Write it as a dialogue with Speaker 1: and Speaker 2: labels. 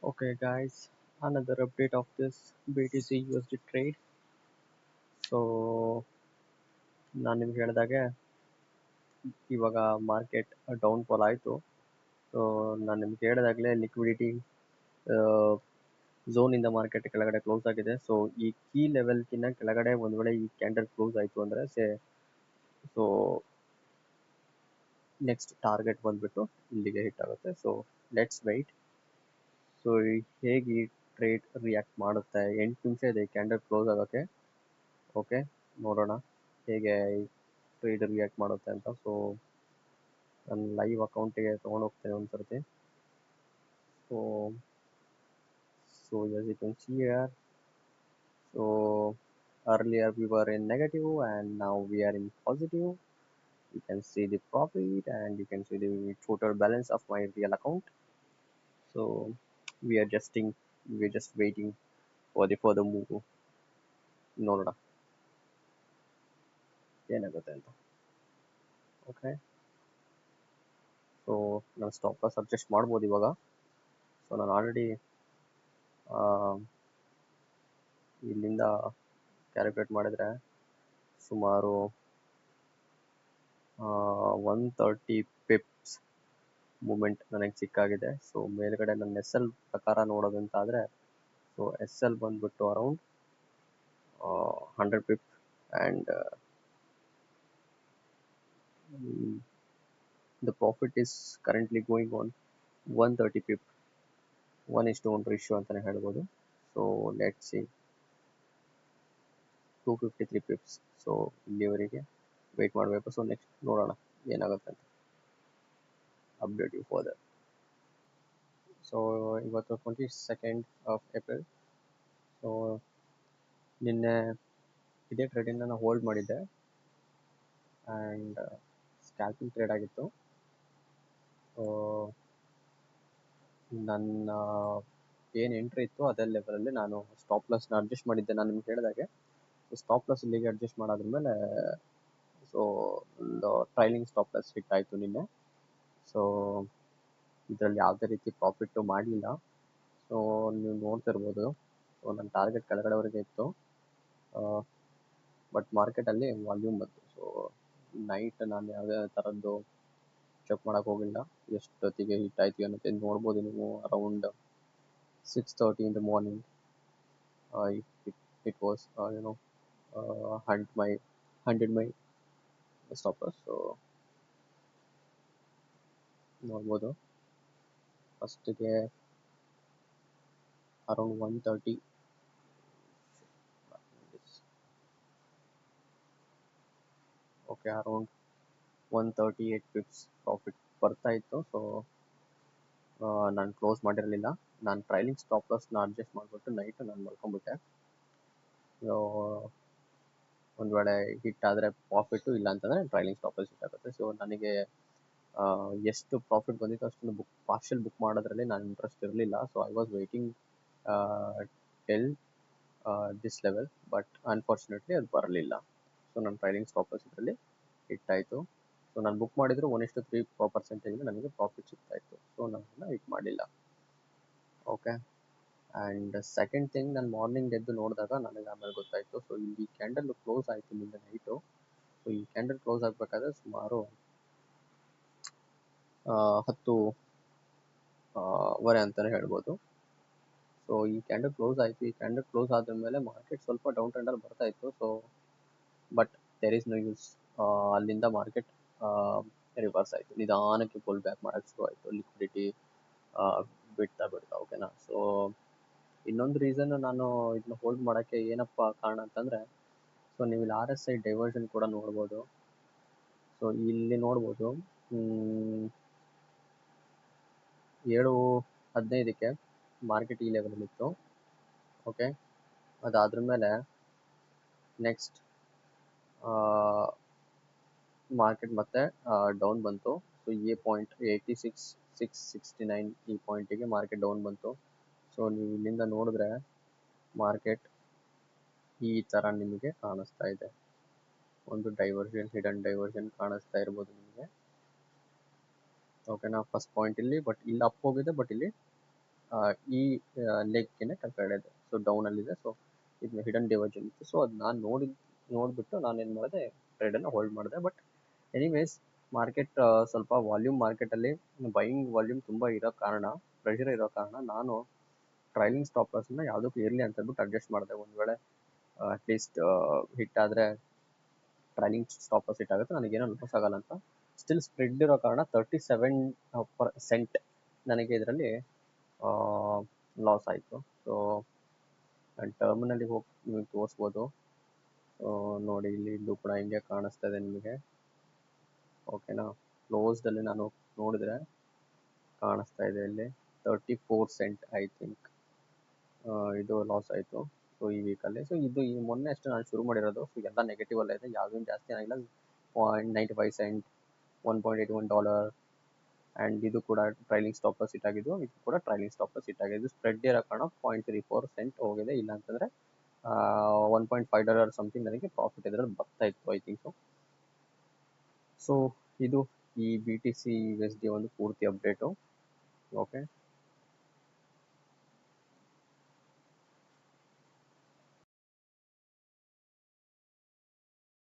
Speaker 1: Okay, guys, another update of this BTC USD trade. So, ನಾನು ನಿಮ್ಗೆ ಹೇಳಿದಾಗೆ ಇವಾಗ ಮಾರ್ಕೆಟ್ ಡೌನ್ ಫಾಲ್ ಆಯಿತು. ಸೊ, ನಾನು ನಿಮ್ಗೆ ಹೇಳಿದಾಗಲೇ ಲಿಕ್ವಿಡಿಟಿ ಝೋನಿಂದ ಮಾರ್ಕೆಟ್ ಕೆಳಗಡೆ ಕ್ಲೋಸ್ ಆಗಿದೆ. ಸೊ, ಈ ಕೀ ಲೆವೆಲ್ಗಿನ್ನ ಕೆಳಗಡೆ ಒಂದು ವೇಳೆ ಈ ಕ್ಯಾಂಡಲ್ ಕ್ಲೋಸ್ ಆಯಿತು ಅಂದರೆ ಸೊ ನೆಕ್ಸ್ಟ್ ಟಾರ್ಗೆಟ್ ಬಂದ್ಬಿಟ್ಟು ಇಲ್ಲಿಗೆ ಹಿಟ್ ಆಗುತ್ತೆ. So, let's wait. ಸೊ, ಹೇಗೆ ಈ ಟ್ರೇಡ್ ರಿಯಾಕ್ಟ್ ಮಾಡುತ್ತೆ? 8 ನಿಮಿಷ ಇದೆ ಕ್ಯಾಂಡಲ್ ಕ್ಲೋಸ್ ಆಗೋಕ್ಕೆ. ಓಕೆ, ನೋಡೋಣ ಹೇಗೆ ಟ್ರೇಡ್ ರಿಯಾಕ್ಟ್ ಮಾಡುತ್ತೆ ಅಂತ. ಸೊ ನನ್ನ ಲೈವ್ ಅಕೌಂಟಿಗೆ ತೊಗೊಂಡು ಹೋಗ್ತೇನೆ ಒಂದು ಸರ್ತಿ. So as you can see here, so earlier we were in negative and now we are in positive. You can see the profit and you can see the total balance of my real account. So we are just waiting for the further move. ನೋಡೋಣ ಏನಾಗುತ್ತೆ ಅಂತ. Okay, so ನಾನು stop loss adjust ಮಾಡ್ಬೋದು ಇವಾಗ. So ನಾನು already ಇಲ್ಲಿಂದ calculate ಮಾಡಿದರೆ ಸುಮಾರು 130 ಪಿಪ್ಸ್ ಮೂಮೆಂಟ್ ನನಗೆ ಸಿಕ್ಕಾಗಿದೆ. ಸೊ ಮೇಲ್ಗಡೆ ನನ್ನ ಎಸ್ ಎಲ್ ಪ್ರಕಾರ ನೋಡೋದಂತಾದರೆ, ಸೊ ಎಸ್ ಎಲ್ ಬಂದ್ಬಿಟ್ಟು around 100 pip and the profit is currently going on 130 pip, 1:1 ratio ಅಂತಲೇ ಹೇಳ್ಬೋದು. So let's see 253 ಪಿಪ್ಸ್. ಸೊ ಇಲ್ಲಿವರೆಗೆ ವೆಯ್ಟ್ ಮಾಡಬೇಕು. ಸೊ ನೆಕ್ಸ್ಟ್ ನೋಡೋಣ ಏನಾಗುತ್ತೆ ಅಂತ. Update you further. ಸೊ ಇವತ್ತು 22nd ಆಫ್ ಏಪ್ರಿಲ್. ಸೊ ನಿನ್ನೆ ಇದೇ ಟ್ರೇಡಿಂಗ್ ನಾನು ಹೋಲ್ಡ್ ಮಾಡಿದ್ದೆ ಆ್ಯಂಡ್ ಸ್ಕ್ಯಾಲ್ಪಿಂಗ್ ಟ್ರೇಡ್ ಆಗಿತ್ತು. ಸೊ ನನ್ನ ಏನು ಎಂಟ್ರಿ ಇತ್ತು ಅದೇ ಲೆವೆಲಲ್ಲಿ ನಾನು ಸ್ಟಾಪ್ ಲಾಸ್ನ ಅಡ್ಜಸ್ಟ್ ಮಾಡಿದ್ದೆ. ನಾನು ನಿಮ್ಗೆ ಹೇಳಿದಾಗೆ ಸ್ಟಾಪ್ ಲಾಸ್ ಇಲ್ಲಿಗೆ ಅಡ್ಜಸ್ಟ್ ಮಾಡಾದ್ರ ಮೇಲೆ ಸೊ ಒಂದು ಟ್ರೈಲಿಂಗ್ ಸ್ಟಾಪ್ ಲಾಸ್ ಹಿಟ್ ಆಯಿತು ನಿನ್ನೆ. ಸೊ ಇದರಲ್ಲಿ ಯಾವುದೇ ರೀತಿ ಪ್ರಾಫಿಟ್ಟು ಮಾಡಲಿಲ್ಲ. ಸೊ ನೀವು ನೋಡ್ತಿರ್ಬೋದು, ಸೊ ನನ್ನ ಟಾರ್ಗೆಟ್ ಕೆಳಗಡೆವರೆಗೆ ಇತ್ತು, ಬಟ್ ಮಾರ್ಕೆಟಲ್ಲಿ ವಾಲ್ಯೂಮ್ ಬಂತು. ಸೊ ನೈಟ್ ನಾನು ಯಾವುದೇ ಥರದ್ದು ಚೆಕ್ ಮಾಡೋಕ್ಕೆ ಹೋಗಿಲ್ಲ ಎಷ್ಟೊತ್ತಿಗೆ ಹಿಟ್ ಆಯ್ತು ಅನ್ನೋದು. ನೋಡ್ಬೋದು ನೀವು, around 6:30 in the morning it was hunted my stop loss. So ನೋಡ್ಬೋದು ಫಸ್ಟಿಗೆ ಅರೌಂಡ್ 130 ಓಕೆ ಅರೌಂಡ್ 138 ಪಿಪ್ಸ್ ಪ್ರಾಫಿಟ್ ಬರ್ತಾ ಇತ್ತು. ಸೊ ನಾನು ಕ್ಲೋಸ್ ಮಾಡಿರಲಿಲ್ಲ. ನಾನು ಟ್ರೈಲಿಂಗ್ ಸ್ಟಾಪ್ ಲಾಸ್ನ ಅಡ್ಜಸ್ಟ್ ಮಾಡಿಬಿಟ್ಟು ನೈಟ್ ನಾನು ಮಲ್ಕೊಂಡ್ಬಿಟ್ಟೆ. ಒಂದು ವೇಳೆ ಹಿಟ್ ಆದರೆ ಪ್ರಾಫಿಟ್ಟು, ಇಲ್ಲ ಅಂತಂದರೆ ಟ್ರೈಲಿಂಗ್ ಸ್ಟಾಪ್ ಲಾಸ್ ಹಿಟ್ ಆಗುತ್ತೆ. ಸೊ ನನಗೆ ಎಷ್ಟು ಪ್ರಾಫಿಟ್ ಬಂದಿತ್ತು ಅಷ್ಟನ್ನು ಪಾರ್ಷಿಯಲ್ ಬುಕ್ ಮಾಡೋದ್ರಲ್ಲಿ ನಾನು ಇಂಟ್ರೆಸ್ಟ್ ಇರಲಿಲ್ಲ. So I was waiting till this level, but unfortunately ಅದು ಬರಲಿಲ್ಲ. ಸೊ ನನ್ನ ಟ್ರೈಲಿಂಗ್ ಸ್ಟಾಪ್ ಲಾಸ್ ಇದರಲ್ಲಿ ಹಿಟ್ ಆಯಿತು. ಸೊ ನಾನು ಬುಕ್ ಮಾಡಿದ್ರು 1:3% ನನಗೆ ಪ್ರಾಫಿಟ್ ಸಿಗ್ತಾ ಇತ್ತು. ಸೊ ನಾನು ಹಿಟ್ ಮಾಡಿಲ್ಲ. ಓಕೆ, ಆ್ಯಂಡ್ ಸೆಕೆಂಡ್ ಥಿಂಗ್, ನಾನು ಮಾರ್ನಿಂಗ್ ಎದ್ದು ನೋಡಿದಾಗ ನನಗೆ ಆಮೇಲೆ ಗೊತ್ತಾಯಿತು. ಸೊ ಇಲ್ಲಿ ಕ್ಯಾಂಡಲ್ ಕ್ಲೋಸ್ ಆಯಿತು ನಿನ್ನೆ ನೈಟು. ಸೊ ಈ ಕ್ಯಾಂಡಲ್ ಕ್ಲೋಸ್ ಆಗಬೇಕಾದ್ರೆ ಸುಮಾರು 10:30 ಅಂತಲೇ ಹೇಳ್ಬೋದು. ಸೊ ಈ ಕ್ಯಾಂಡಲ್ ಕ್ಲೋಸ್ ಆಯಿತು. ಈ ಕ್ಯಾಂಡಲ್ ಕ್ಲೋಸ್ ಆದ ಮೇಲೆ ಮಾರ್ಕೆಟ್ ಸ್ವಲ್ಪ ಡೌನ್ ಟ್ರೆಂಡಲ್ಲಿ ಬರ್ತಾ ಇತ್ತು. So but there is no use. ಅಲ್ಲಿಂದ ಮಾರ್ಕೆಟ್ ರಿವರ್ಸ್ ಆಯಿತು, ನಿಧಾನಕ್ಕೆ ಪುಲ್ ಬ್ಯಾಕ್ ಮಾಡೋಕ್ಕೆ ಶುರು ಆಯಿತು, ಲಿಕ್ವಿಡಿಟಿ ಬಿಡ್ತಾ. ಓಕೆನಾ. ಸೊ ಇನ್ನೊಂದು ರೀಸನ್ ನಾನು ಇದನ್ನ ಹೋಲ್ಡ್ ಮಾಡೋಕ್ಕೆ ಏನಪ್ಪ ಕಾರಣ ಅಂತಂದರೆ, ಸೊ ನೀವು ಇಲ್ಲಿ RSI ಡೈವರ್ಷನ್ ಕೂಡ ನೋಡ್ಬೋದು. ಸೊ ಇಲ್ಲಿ ನೋಡ್ಬೋದು 7:15ಕ್ಕೆ ಮಾರ್ಕೆಟ್ ಈ ಲೆವೆಲಲ್ಲಿತ್ತು. ಓಕೆ, ಅದಾದ್ರ ಮೇಲೆ ನೆಕ್ಸ್ಟ್ ಮಾರ್ಕೆಟ್ ಮತ್ತೆ ಡೌನ್ ಬಂತು. ಸೊ ಈ ಪಾಯಿಂಟ್ 86,669 ಈ ಪಾಯಿಂಟಿಗೆ ಮಾರ್ಕೆಟ್ ಡೌನ್ ಬಂತು. ಸೊ ನೀವು ಇಲ್ಲಿಂದ ನೋಡಿದ್ರೆ ಮಾರ್ಕೆಟ್ ಈ ಥರ ನಿಮಗೆ ಕಾಣಿಸ್ತಾ ಇದೆ. ಒಂದು ಡೈವರ್ಷನ್, ಹಿಡನ್ ಡೈವರ್ಷನ್ ಕಾಣಿಸ್ತಾ ಇರ್ಬೋದು ನಿಮಗೆ. ಓಕೆನಾ. ಫಸ್ಟ್ ಪಾಯಿಂಟ್ ಇಲ್ಲಿ, ಬಟ್ ಇಲ್ಲಿ ಅಪ್ ಹೋಗಿದೆ, ಬಟ್ ಇಲ್ಲಿ ಈ ಲೆಗ್ಗೆನೆ ಕೆಳಗಡೆ ಇದೆ, ಸೊ ಡೌನಲ್ಲಿದೆ. ಸೊ ಇದು ಹಿಡನ್ ಡಿವರ್ಜನ್ ಇತ್ತು. ಸೊ ಅದು ನಾನು ನೋಡಿಬಿಟ್ಟು ನಾನೇನು ಮಾಡಿದೆ, ಟ್ರೇಡನ್ನು ಹೋಲ್ಡ್ ಮಾಡಿದೆ. ಬಟ್ ಎನಿವೇಸ್ ಮಾರ್ಕೆಟ್ ಸ್ವಲ್ಪ ಮಾರ್ಕೆಟಲ್ಲಿ ಬೈಯಿಂಗ್ ವಾಲ್ಯೂಮ್ ತುಂಬ ಇರೋ ಕಾರಣ, ಪ್ರೆಷರ್ ಇರೋ ಕಾರಣ ನಾನು ಟ್ರೈಲಿಂಗ್ ಸ್ಟಾಪ್ ಲಾಸ್ನ ಯಾವುದಕ್ಕೂ ಇರಲಿ ಅಂತ ಹೇಳ್ಬಿಟ್ಟು ಅಡ್ಜಸ್ಟ್ ಮಾಡಿದೆ. ಒಂದು ವೇಳೆ ಅಟ್ಲೀಸ್ಟ್ ಹಿಟ್ ಆದರೆ ಟ್ರೈಲಿಂಗ್ ಸ್ಟಾಪ್ ಲಾಸ್ ಹಿಟ್ ಆಗುತ್ತೆ, ನನಗೇನೋ ಲಾಸ್ ಆಗಲ್ಲ ಅಂತ. ಸ್ಟಿಲ್ ಸ್ಪ್ರೆಡ್ ಇರೋ ಕಾರಣ 37% ನನಗೆ ಇದರಲ್ಲಿ ಲಾಸ್ ಆಯಿತು. ಸೊ ನಾನು ಟರ್ಮಿನಲ್ಲಿ ಹೋಗಿ ನಿಮಗೆ ತೋರಿಸ್ಬೋದು. ನೋಡಿ ಇಲ್ಲಿ ಇದು ಕೂಡ ಹಿಂಗೆ ಕಾಣಿಸ್ತಾ ಇದೆ ನಿಮಗೆ, ಓಕೆನಾ. ಕ್ಲೋಸ್ಡಲ್ಲಿ ನಾನು ನೋಡಿದ್ರೆ ಕಾಣಿಸ್ತಾ ಇದೆ ಇಲ್ಲಿ 34 ಸೆಂಟ್ ಐ ಥಿಂಕ್ ಇದು ಲಾಸ್ ಆಯಿತು. ಸೊ ಈ ವೀಕಲ್ಲಿ, ಸೊ ಇದು ಈ ಮೊನ್ನೆ ಅಷ್ಟೇ ನಾನು ಶುರು ಮಾಡಿರೋದು. ಸೊ ಎಲ್ಲ ನೆಗೆಟಿವ್ ಅಲ್ಲೇ ಇದೆ, ಯಾವುದೇನು ಜಾಸ್ತಿ ಏನಾಗಿಲ್ಲ. 0.95 ಸೆಂಟ್, $1.81. ಆ್ಯಂಡ್ ಇದು ಕೂಡ ಟ್ರೈಲಿಂಗ್ ಸ್ಟಾಪ್ ಲಾಸ್ ಹಿಟ್ ಆಗಿದ್ದು, ಇದು ಕೂಡ ಟ್ರೈಲಿಂಗ್ ಸ್ಟಾಪ್ ಲಾಸ್ ಹಿಟ್ ಆಗಿದೆ. ಸ್ಪ್ರೆಡ್ ಇರೋ ಕಾರಣ 0.34 ಸೆಂಟ್ ಹೋಗಿದೆ. ಇಲ್ಲ ಅಂತಂದರೆ $1.5 ಸಮಥಿಂಗ್ ನನಗೆ ಪ್ರಾಫಿಟ್ ಇದರಲ್ಲಿ ಬರ್ತಾ ಇತ್ತು, ಐ ಥಿಂಕ್. ಸೊ ಇದು ಈ BTC USD ಒಂದು ಪೂರ್ತಿ ಅಪ್ಡೇಟು. ಓಕೆ,